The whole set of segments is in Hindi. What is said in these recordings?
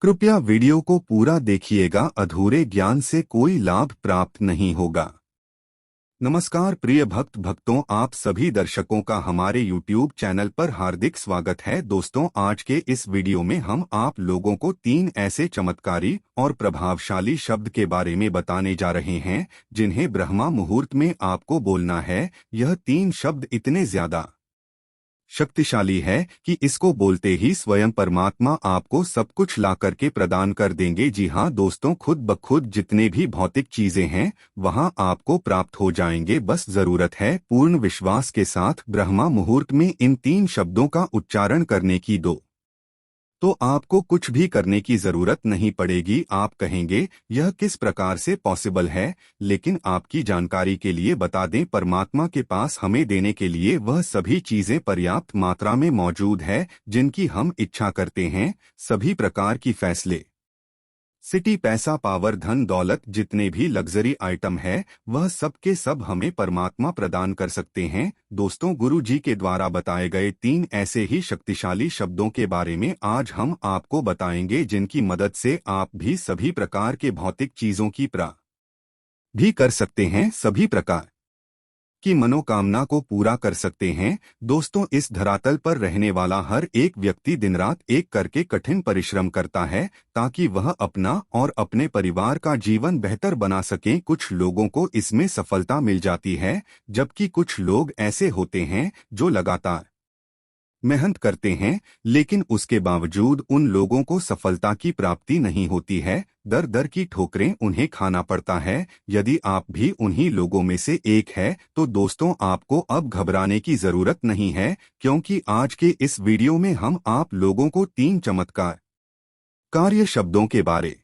कृपया वीडियो को पूरा देखिएगा, अधूरे ज्ञान से कोई लाभ प्राप्त नहीं होगा। नमस्कार प्रिय भक्तों, आप सभी दर्शकों का हमारे YouTube चैनल पर हार्दिक स्वागत है। दोस्तों, आज के इस वीडियो में हम आप लोगों को 3 ऐसे चमत्कारी और प्रभावशाली शब्द के बारे में बताने जा रहे हैं जिन्हें ब्रह्मा मुहूर्त में आपको बोलना है। यह 3 शब्द इतने ज्यादा शक्तिशाली है कि इसको बोलते ही स्वयं परमात्मा आपको सब कुछ ला करके प्रदान कर देंगे। जी हाँ दोस्तों, खुद ब खुद जितने भी भौतिक चीजें हैं वहां आपको प्राप्त हो जाएंगे। बस जरूरत है पूर्ण विश्वास के साथ ब्रह्मा मुहूर्त में इन 3 शब्दों का उच्चारण करने की। तो आपको कुछ भी करने की जरूरत नहीं पड़ेगी। आप कहेंगे यह किस प्रकार से पॉसिबल है, लेकिन आपकी जानकारी के लिए बता दें, परमात्मा के पास हमें देने के लिए वह सभी चीजें पर्याप्त मात्रा में मौजूद है जिनकी हम इच्छा करते हैं। सभी प्रकार की फैसले, सिटी, पैसा, पावर, धन दौलत, जितने भी लग्जरी आइटम है वह सब के सब हमें परमात्मा प्रदान कर सकते हैं। दोस्तों, गुरु जी के द्वारा बताए गए 3 ऐसे ही शक्तिशाली शब्दों के बारे में आज हम आपको बताएंगे जिनकी मदद से आप भी सभी प्रकार के भौतिक चीजों की भी कर सकते हैं, सभी प्रकार की मनोकामना को पूरा कर सकते हैं। दोस्तों, इस धरातल पर रहने वाला हर एक व्यक्ति दिन रात एक करके कठिन परिश्रम करता है ताकि वह अपना और अपने परिवार का जीवन बेहतर बना सके। कुछ लोगों को इसमें सफलता मिल जाती है, जबकि कुछ लोग ऐसे होते हैं जो लगातार मेहनत करते हैं लेकिन उसके बावजूद उन लोगों को सफलता की प्राप्ति नहीं होती है। दर दर की ठोकरें उन्हें खाना पड़ता है। यदि आप भी उन्हीं लोगों में से एक है तो दोस्तों, आपको अब घबराने की जरूरत नहीं है, क्योंकि आज के इस वीडियो में हम आप लोगों को 3 चमत्कार कार्य शब्दों के बारे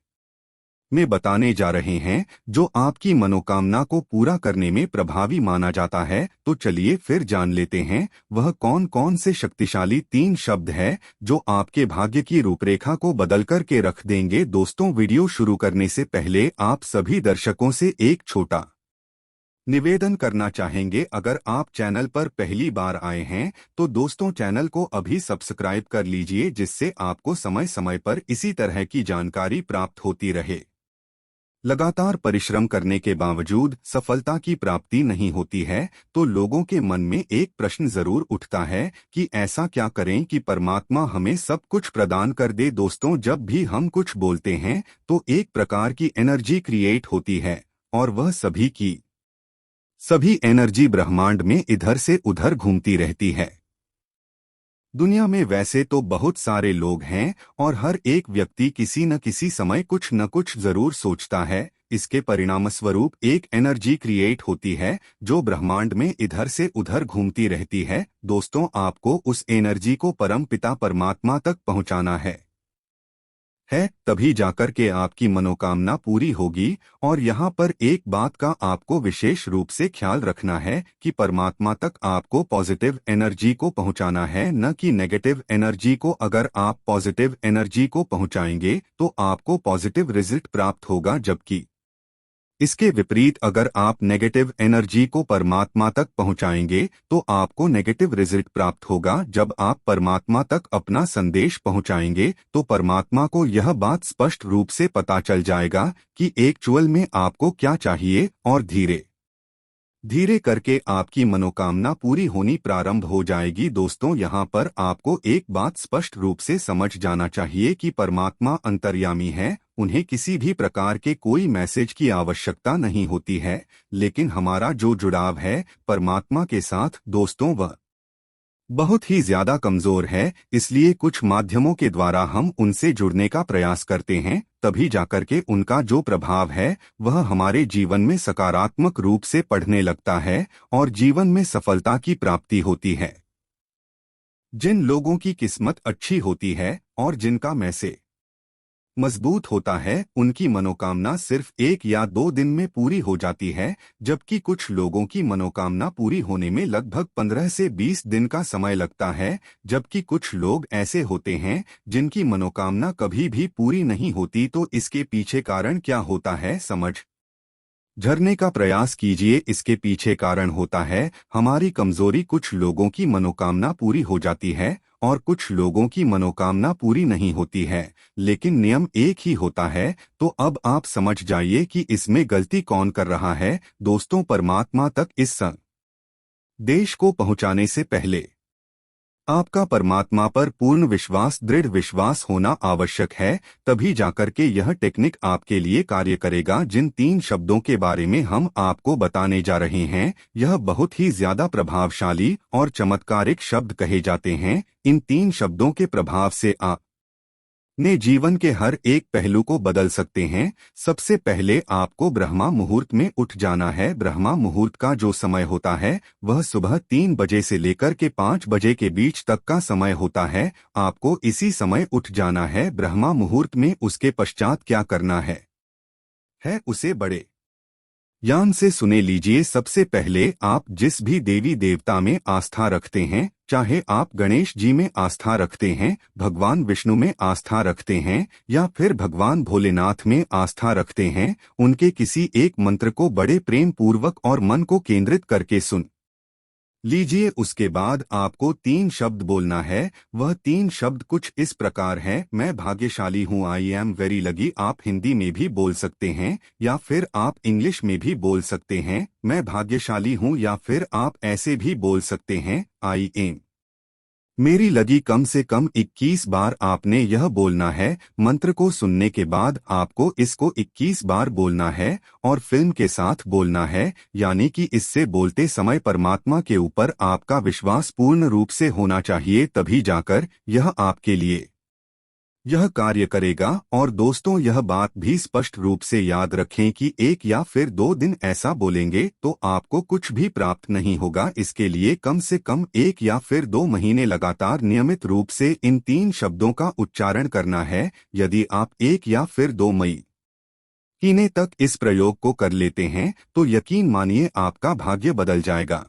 में बताने जा रहे हैं जो आपकी मनोकामना को पूरा करने में प्रभावी माना जाता है। तो चलिए फिर जान लेते हैं वह कौन कौन से शक्तिशाली 3 शब्द है जो आपके भाग्य की रूपरेखा को बदल कर के रख देंगे। दोस्तों, वीडियो शुरू करने से पहले आप सभी दर्शकों से एक छोटा निवेदन करना चाहेंगे। अगर आप चैनल पर पहली बार आए हैं तो दोस्तों, चैनल को अभी सब्सक्राइब कर लीजिए, जिससे आपको समय समय पर इसी तरह की जानकारी प्राप्त होती रहे। लगातार परिश्रम करने के बावजूद सफलता की प्राप्ति नहीं होती है तो लोगों के मन में एक प्रश्न जरूर उठता है कि ऐसा क्या करें कि परमात्मा हमें सब कुछ प्रदान कर दे। दोस्तों, जब भी हम कुछ बोलते हैं तो एक प्रकार की एनर्जी क्रिएट होती है और वह सभी एनर्जी ब्रह्मांड में इधर से उधर घूमती रहती है। दुनिया में वैसे तो बहुत सारे लोग हैं और हर एक व्यक्ति किसी न किसी समय कुछ न कुछ जरूर सोचता है। इसके परिणामस्वरूप एक एनर्जी क्रिएट होती है जो ब्रह्मांड में इधर से उधर घूमती रहती है। दोस्तों, आपको उस एनर्जी को परमपिता परमात्मा तक पहुंचाना है, तभी जाकर के आपकी मनोकामना पूरी होगी। और यहाँ पर एक बात का आपको विशेष रूप से ख्याल रखना है कि परमात्मा तक आपको पॉजिटिव एनर्जी को पहुँचाना है, न कि नेगेटिव एनर्जी को। अगर आप पॉजिटिव एनर्जी को पहुँचाएंगे तो आपको पॉजिटिव रिजल्ट प्राप्त होगा, जबकि इसके विपरीत अगर आप नेगेटिव एनर्जी को परमात्मा तक पहुंचाएंगे तो आपको नेगेटिव रिजल्ट प्राप्त होगा। जब आप परमात्मा तक अपना संदेश पहुंचाएंगे तो परमात्मा को यह बात स्पष्ट रूप से पता चल जाएगा कि एक्चुअल में आपको क्या चाहिए, और धीरे धीरे करके आपकी मनोकामना पूरी होनी प्रारंभ हो जाएगी। दोस्तों, यहाँ पर आपको एक बात स्पष्ट रूप से समझ जाना चाहिए कि परमात्मा अंतर्यामी है, उन्हें किसी भी प्रकार के कोई मैसेज की आवश्यकता नहीं होती है। लेकिन हमारा जो जुड़ाव है परमात्मा के साथ दोस्तों, वह बहुत ही ज्यादा कमजोर है। इसलिए कुछ माध्यमों के द्वारा हम उनसे जुड़ने का प्रयास करते हैं, तभी जाकर के उनका जो प्रभाव है वह हमारे जीवन में सकारात्मक रूप से पड़ने लगता है और जीवन में सफलता की प्राप्ति होती है। जिन लोगों की किस्मत अच्छी होती है और जिनका मैसेज मजबूत होता है, उनकी मनोकामना सिर्फ 1 या 2 दिन में पूरी हो जाती है, जबकि कुछ लोगों की मनोकामना पूरी होने में लगभग 15 से 20 दिन का समय लगता है। जबकि कुछ लोग ऐसे होते हैं जिनकी मनोकामना कभी भी पूरी नहीं होती। तो इसके पीछे कारण क्या होता है, समझ झरने का प्रयास कीजिए। इसके पीछे कारण होता है हमारी कमजोरी। कुछ लोगों की मनोकामना पूरी हो जाती है और कुछ लोगों की मनोकामना पूरी नहीं होती है, लेकिन नियम एक ही होता है। तो अब आप समझ जाइए कि इसमें गलती कौन कर रहा है। दोस्तों, परमात्मा तक इस देश को पहुंचाने से पहले आपका परमात्मा पर पूर्ण विश्वास, दृढ़ विश्वास होना आवश्यक है। तभी जाकर के यह टेक्निक आपके लिए कार्य करेगा। जिन 3 शब्दों के बारे में हम आपको बताने जा रहे हैं, यह बहुत ही ज्यादा प्रभावशाली और चमत्कारिक शब्द कहे जाते हैं। इन 3 शब्दों के प्रभाव से आप ने जीवन के हर एक पहलू को बदल सकते हैं। सबसे पहले आपको ब्रह्मा मुहूर्त में उठ जाना है। ब्रह्मा मुहूर्त का जो समय होता है वह सुबह 3 बजे से लेकर के 5 बजे के बीच तक का समय होता है। आपको इसी समय उठ जाना है ब्रह्मा मुहूर्त में। उसके पश्चात क्या करना है उसे बड़े ध्यान से सुने लीजिए। सबसे पहले आप जिस भी देवी देवता में आस्था रखते हैं, चाहे आप गणेश जी में आस्था रखते हैं, भगवान विष्णु में आस्था रखते हैं या फिर भगवान भोलेनाथ में आस्था रखते हैं, उनके किसी एक मंत्र को बड़े प्रेम पूर्वक और मन को केंद्रित करके सुन लीजिए। उसके बाद आपको 3 शब्द बोलना है। वह 3 शब्द कुछ इस प्रकार हैं। मैं भाग्यशाली हूँ, आई एम वेरी लकी। आप हिंदी में भी बोल सकते हैं या फिर आप इंग्लिश में भी बोल सकते हैं, मैं भाग्यशाली हूँ, या फिर आप ऐसे भी बोल सकते हैं, आई एम मेरी लगी। कम से कम 21 बार आपने यह बोलना है। मंत्र को सुनने के बाद आपको इसको 21 बार बोलना है और फिल्म के साथ बोलना है, यानी कि इससे बोलते समय परमात्मा के ऊपर आपका विश्वास पूर्ण रूप से होना चाहिए, तभी जाकर यह आपके लिए यह कार्य करेगा। और दोस्तों, यह बात भी स्पष्ट रूप से याद रखें कि 1 या फिर 2 दिन ऐसा बोलेंगे तो आपको कुछ भी प्राप्त नहीं होगा। इसके लिए कम से कम 1 या फिर 2 महीने लगातार नियमित रूप से इन 3 शब्दों का उच्चारण करना है। यदि आप 1 या फिर 2 महीने तक इस प्रयोग को कर लेते हैं तो यकीन मानिए आपका भाग्य बदल जाएगा।